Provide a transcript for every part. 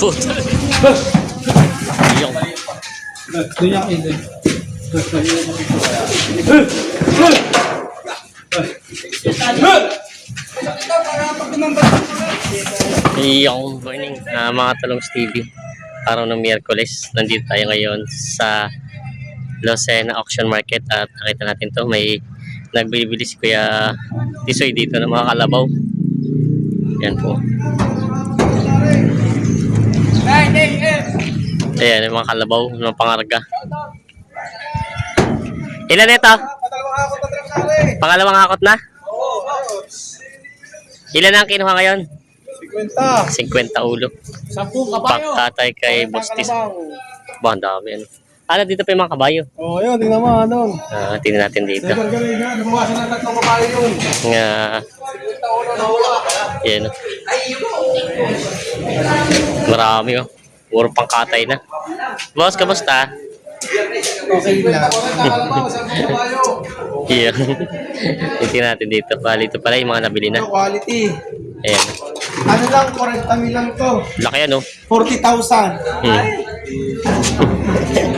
Puta. Yung. Yung morning, mga Talongs TV. Araw ng Miyerkules. Nandito tayo ngayon sa Lucena Auction Market at nakita natin to, may nagbibili si Kuya Tisoy dito ng mga kalabaw. Yan po. Ayan, yung mga kalabaw ng pangarga. Ilan ito? Pangalawang hakot na? Ilan ang kinuha ngayon? 50 ulo. 10 kabayo. Pagkatay kay Bostis. Ba, ang dami. Ano dito pa yung mga kabayo? Oo, yun. Tingnan mo, ano. Tingnan natin dito. Sever galing na. Nabawasan ng 3 kabayo yun. Nga. 50 ulo na wala. Yan. Marami oh. Puro pangkatay na. Boss, kamusta? Okay lang. Iya. Tingnan natin dito. Bali, ito pala yung mga nabili na. Quality. Ayan. Ano lang, 40 lang to. Laki ano? 40,000.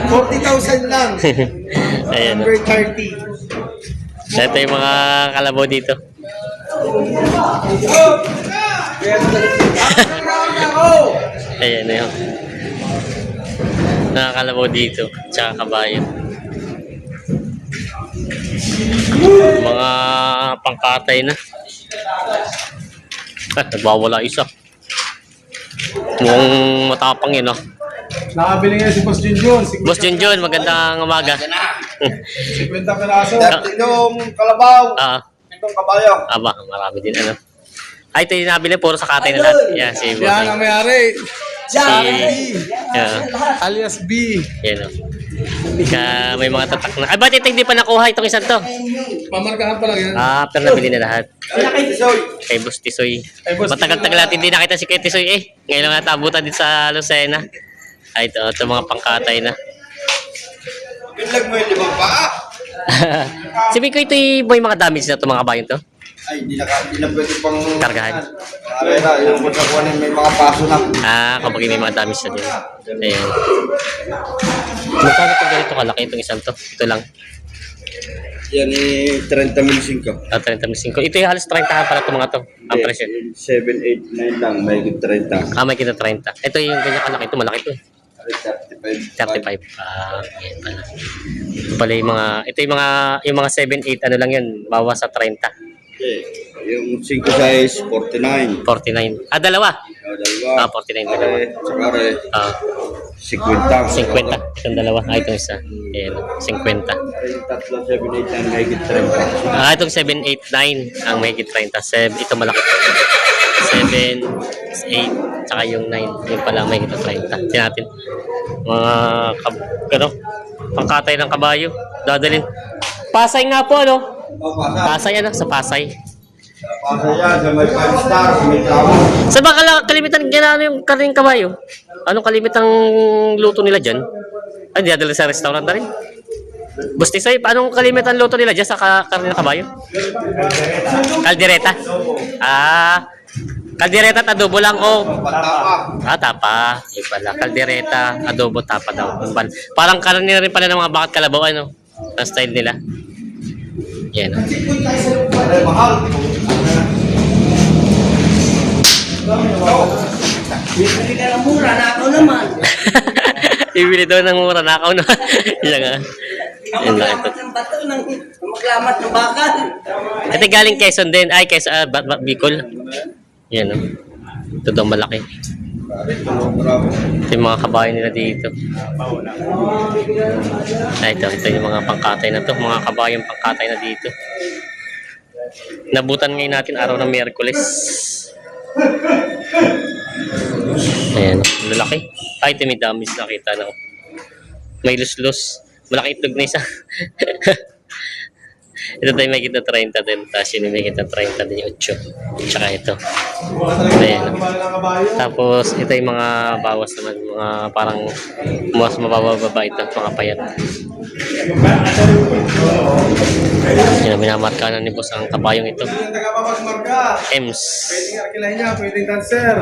40,000 lang. Ayan. Number 30. Ito yung mga kalabaw dito. Ayan na yun. Nakakalabaw dito. Tsaka kabayo. Mga pangkatay na. Nagbawala isa. Mukhang matapang yun, oh. Nakabili ngayon si Boss Junjun. Boss Junjun, magandang umaga. 50 peraso. Yung kalabaw. Itong kabayo. Aba, marami din, ano. Ay, ito yung nabili, puro sa katay na lahat. Yan, si Boss. Yan ang mayari. Yeah. Alias B. Yan, oh. May mga tatak na. Ay, ba't ito hindi pa nakuha itong isang to? Pamarkahan pa lang yan. Pero nabili na lahat. Kay Tisoy. Kay Boss Tisoy. Boss Matagal-tagal natin hindi nakita si Kuya Tisoy eh. Ngayon lang natabutan din sa Lucena. Ay, ito mga pangkatay na. Pinlag mo yung 5 pa. Sabi ko ito yung mga damage na ito mga kabayon to. Ay, hindi na pwede pang Kargahan. Aray na, yung pagkakuha may mga paso na. Kapag may mga damage na din. Ayan. Magkano ito ganito kalaki itong isang to? Ito lang. Yan eh, 30,005. 30,005. Ito yung halos 30 pala itong mga to. Ang presyo. 7, 8, 9 lang, may 30. May kita 30. Ito yung ganyan kalaki. Ito malaki ito. 35. 35. Yan pala. Ito pala yung mga 7, 8 ano lang yun. Bawas sa 30. Okay. Yung 5 size, 49. 49. Dalawa. Dalawa. 49 dalawa. Tsaka rin, 50. 50. Itong dalawa. Itong isa. Ayan. 50. Tatlo, 7, 8 lang, may 30. Itong 7, 8, 9 ang may 30. Ito malaki. 7, 8, tsaka yung 9. Yung pala may 30. Tingnan natin. Mga pangkatay ng kabayo. Dadalhin. Pasay nga po, ano? Pasay, ano? Sa Pasay. Pasay yan, sa may 5 stars, may trabaho. Sa ba kalimitan gano'n yung karning kabayo? Anong kalimitang luto nila dyan? Ay, dinadala sa restaurant na rin. Boss Tisoy, paanong kalimitan luto nila dyan sa karning kabayo? Kaldereta. Kaldereta at adobo lang, oh. Tapa. Ay pala. Kaldereta, adobo, tapa daw. Parang karne na rin pala ng mga bakat kalabaw, ano? Ang style nila. Yan. Mahal. Bibili ka ng mura, nakaw naman. Bibili daw ng mura, nakaw na. Yan nga. Yan lang ito. Ng bato, maglamat ng bakal. Ito galing Quezon din. Ay, Quezon, Bicol. Yan, oh. Ito daw malaki. Ito yung mga kabayo nila dito. Ito yung mga pangkatay na to. Mga kabayong pangkatay na dito. Nabutan ngayon natin araw ng Miyerkules. Ayan, lalaki. Ito may damage nakita na. May lus-lus. Malaki itlog na isa. Ito tayo may kita 30 din. Tapos yun may kita 30 din yung 8. Tsaka ito. Ayan. Tapos ito yung mga bawas naman. Mga parang mas mababa ito. Mga payat. Yan ang minamarka na ni boss ang kabayong ito. Ems. Pwedeng arkilahin niya, pwedeng dancer.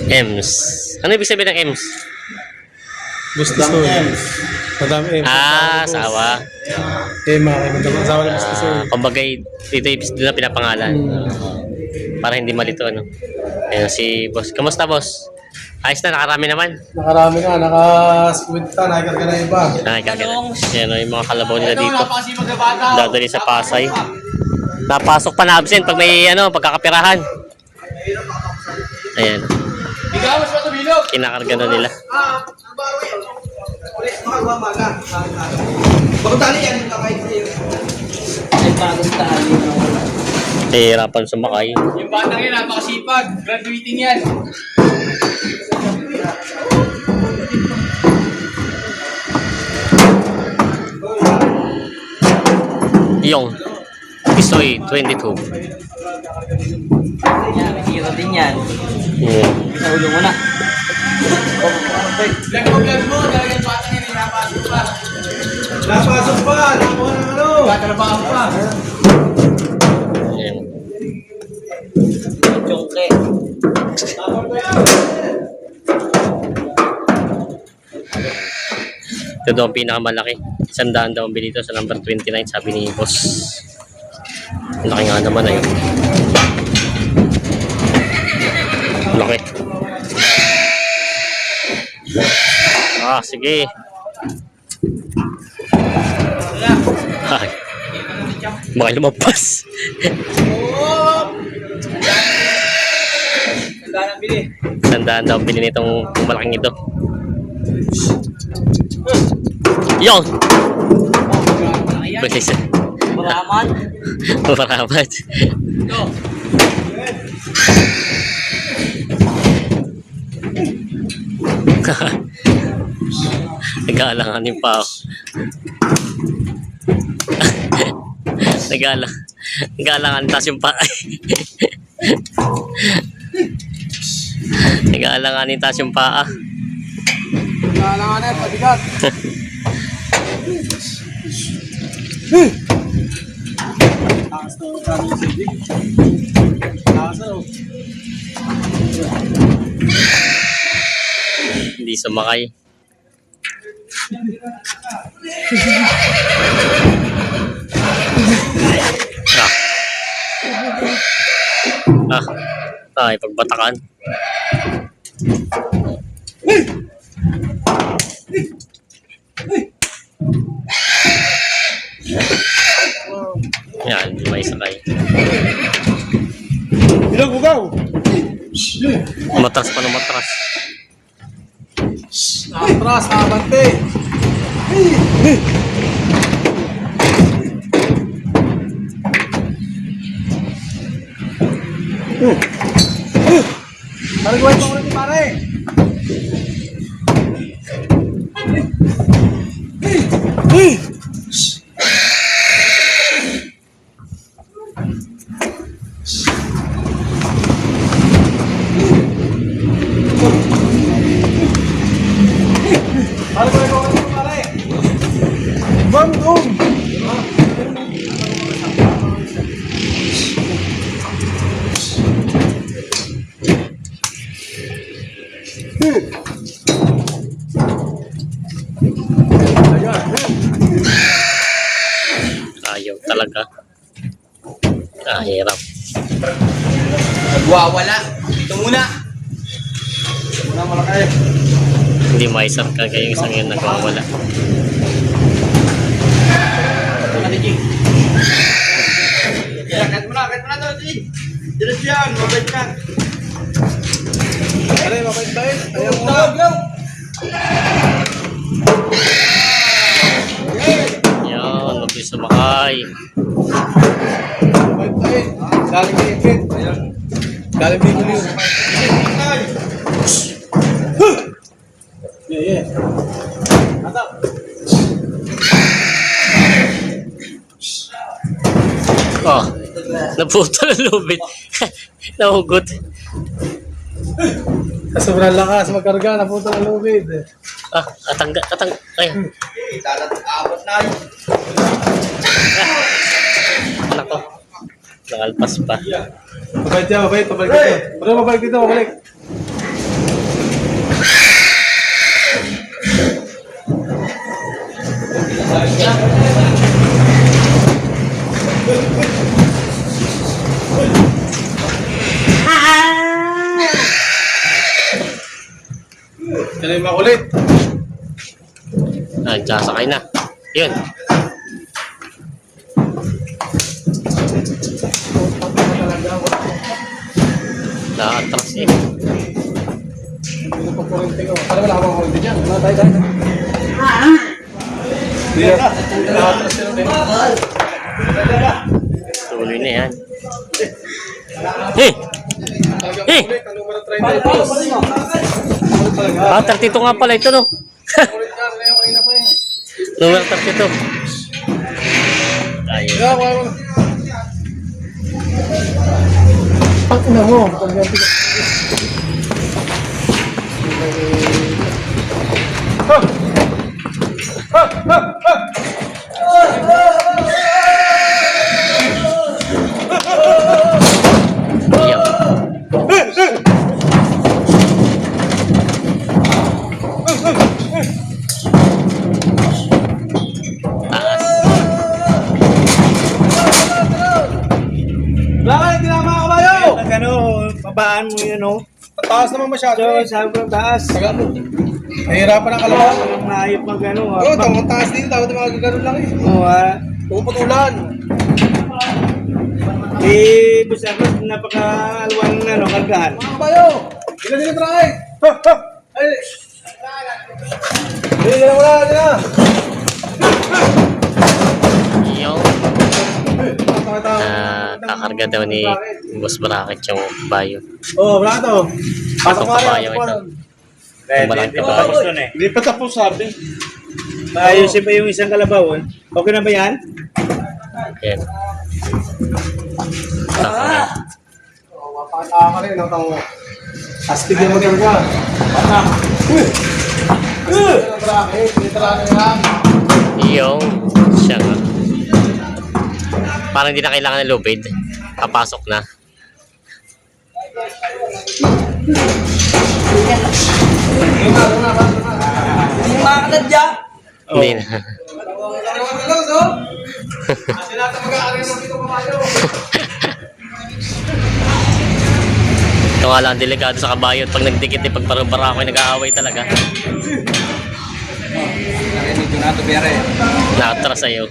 Ems. Ano ibig sabihin ng Ems? Gusto so. Madami M. Asawa. Mga kaibigan. Asawa ng gusto so. Kumbaga, dito doon na pinapangalan. Para hindi malito, ano. Ayun, si boss. Kamusta, boss? Ayos na, nakarami naman. Nakarami ka, naka-squid ka, nakikarga na iba. Nakikagana. Yan, yung mga kalabaw nila dito. Dadali sa Pasay. Napasok pa na absent pag may pagkakapirahan. Ayan. Kinakarga na nila. Bakit tali yan yung kakait sa'yo? Hihirapan sumakay. Yung batang yan, napakasipag. Graduating yan. Yung Pisoy 22. Yan, hero din yan. Yeah. Sa ulo mo na. Vlog mo. Talagang batang yan, napasok pa. Napasok pa, nakuha ng ano. Tatrabaho pa. Ayan. Chongke. Ito daw ang pinakamalaki. 100 daw ang bili dito sa number 29, sabi ni boss. Ang laki nga naman ayun. Laki. Sige. Ay. Baka lumabas. Sandaan ang bili. 100 daw ang bili nitong malaking ito. Yon! Pwede Maraman. Maramat. Ito. Nag-aalanganin pa ako. Nag-aalanganin taas yung pa. Nag-aalanganin taas yung paa. Nakalanganan, patigat. Takas na ang kaming silig. Takas na. Hindi sumakay. Ay, pagbatakan. Yan, may sakay. Ilang bugaw? Matras pa na matras. Atras, nakabante. Parang gawin pa ulit pare. Parang gawin pa ulit pare. Bang dong. Ayaw talaga. Hirap. Nagwawala. Ito muna. Wala malaki. Hindi maisar ka yung isang yun nagwawala. Kahit mo na to, G. Diretso yan, mabait ka. Pare, mabait-bait. Ayaw mo na. Yan, mabilis sumakay. Mabait-bait. Galing kay Ipit. Galing kay Guliw. Yeah. Atap. Oh, naputol ang lubid. Nahugot. Sa sobrang lakas, magkarga, napunta ng lubid. Ay, Abot na yun. nako. Nakalpas pa. Mabait yan, mabait. Pabalik dito. Pare, mabalik dito, mabalik. Ito na yung makulit. Sakay na. Yun. Nakatras eh. Hindi pa kurente ko. Para wala akong kurente dyan. Wala tayo. Hindi na. Nakatras yun eh. Tuloy na yan. Eh! Eh! Ang numero 32. Ah, 32 nga pala ito, no? Kulit ka. Ano yung kanina pa eh. Numero 32. Ayun. Kaya, wala. Ang ina mo. Pag-ganti ka. Ayun. Taas. Bakit? Hindi na mga kabayo. Ano, babaan mo yun, no? Taas naman masyado. Sobrang taas. Tagal mo. Nahihirapan ang kalawa. Ang maayop mag ano. Oo, tamang taas din. Dapat mga gano'n lang eh. Puputulan. Eh, basta ako, napaka-alwang ano, kargahan. Mga kabayo. Ilan nila try? Ay. Hindi na wala. Hindi na. Yung kakarga daw ni Boss Bracket yung bayo. Oh, wala to. Pasok Itong ka kabayo rin. ito. Kaya Malaki hindi ba? pa tapos nun eh. Hindi pa tapos sabi. Ayusin pa yung isang kalabaw. Okay na ba yan? Ayan. Oh, mapakita ka rin. Ang tango. Astig yung maganda. Bata. Yung siya nga. Parang hindi na kailangan ng lubid. Papasok na. Yung mga kanadya. Hindi na. Ito nga lang, delikado sa kabayo at pag nagdikit eh, pag parang ako ay nag-aaway talaga. Nakatras sa'yo.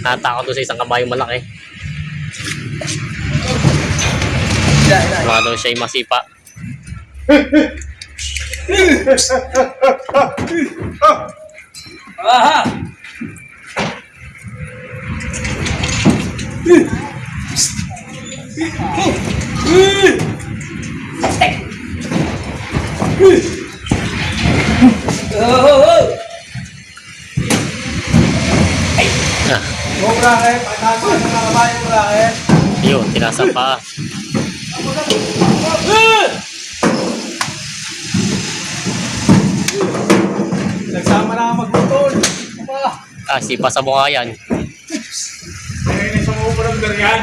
Natakot doon sa isang kabayo malaki. Baka daw siya ay masipa. Aha! Ah, Go bracket. Pakita ko ng mga kabayo bracket. yun, tinasa pa. Nagsama na ang magbutol. Ah, sipa sa mukha yan. Ayun sa mga uparang ganyan.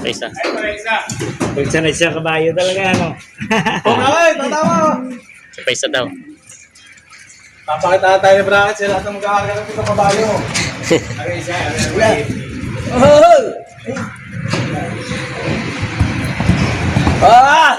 Sa isa. Pag sanay siya kabayo talaga, ano? Go bracket. Tatawa. Sa isa daw. Papakita tayo ni bracket. Sila lahat ng magkakaroon ng kabayo. Ah!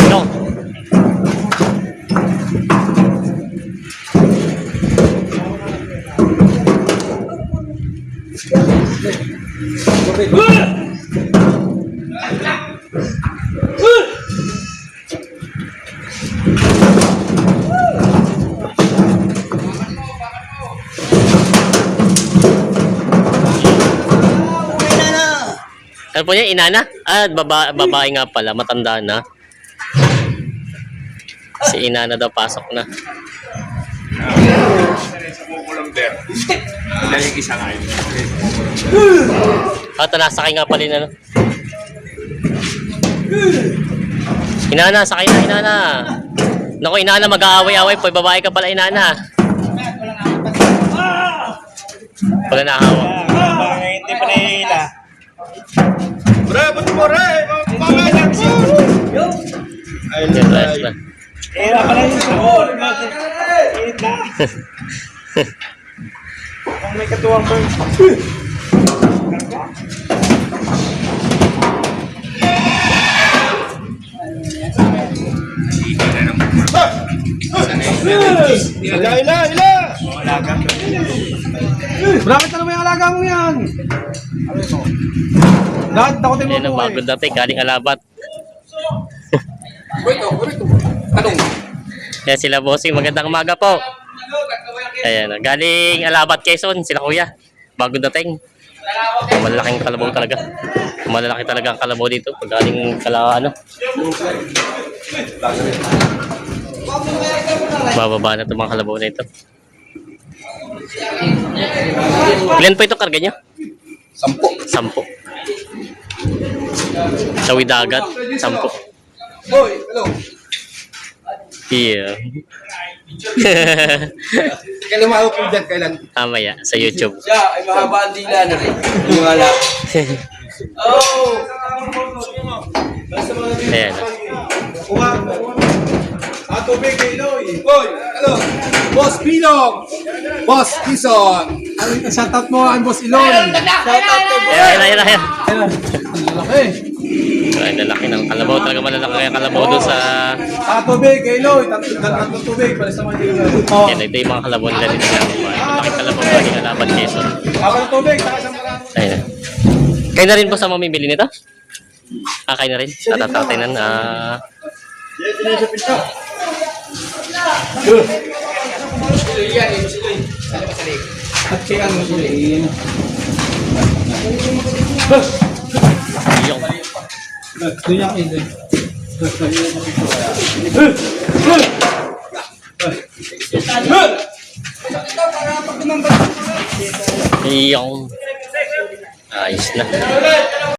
No. Ano po niya? Inana? Ah, babae nga pala. Matanda na. Si Inana daw pasok na. Ito, nasakay nga pala yun, ano. Inana, sakay na, inana. Naku, inana, mag-aaway-aaway po. Babae ka pala, inana. Wala na hawak. Hindi pa nahihila. Bravo, Timore! Pamalag po! Ay, Yan, ayos na. Hira pala yung sabon. Init na. Kung may katuwang bird. Ila! Bakit na naman yung alaga mo yan? Lahat takotin mo Yan ang ito bagong dating, galing alabat. Yan sila bossing, magandang umaga po. Ayan, galing alabat Quezon, sila kuya. Bagong dating. Malalaking kalabaw talaga. Malalaki talaga ang kalabaw dito pag galing ano. Bababa na itong mga kalabaw na ito. Ilan po ito karga nyo? 10. 10. Sawi dagat, 10. Boy, hello. Yeah. Kailan mahawak yung dyan? Kailan? Mamaya sa YouTube. Siya ay mahaba ang dila na rin. Wala. Oh! Ayan. Tubig kay Iloy. Boy, hello. Boss Pilong. Boss Kison. Shoutout mo ang Boss Iloy. Shoutout kay Boss. Ayan. Laki. Ay, lalaki ng kalabaw. Talaga malalaki ang kalabaw doon sa... Tubig kay Iloy. Tatlong tubig para sa mga oh. Yan, ito yung mga kalabaw nila dito sa malaki kalabaw galing alabat Quezon. Ako ng tubig. Saka sa mga. Ayun. Kayo na rin po sa mamimili nito? Kayo na rin? Tatatay na. At kaya ano sila. Yung. Doon yung Iloy. Yung. Ayos na.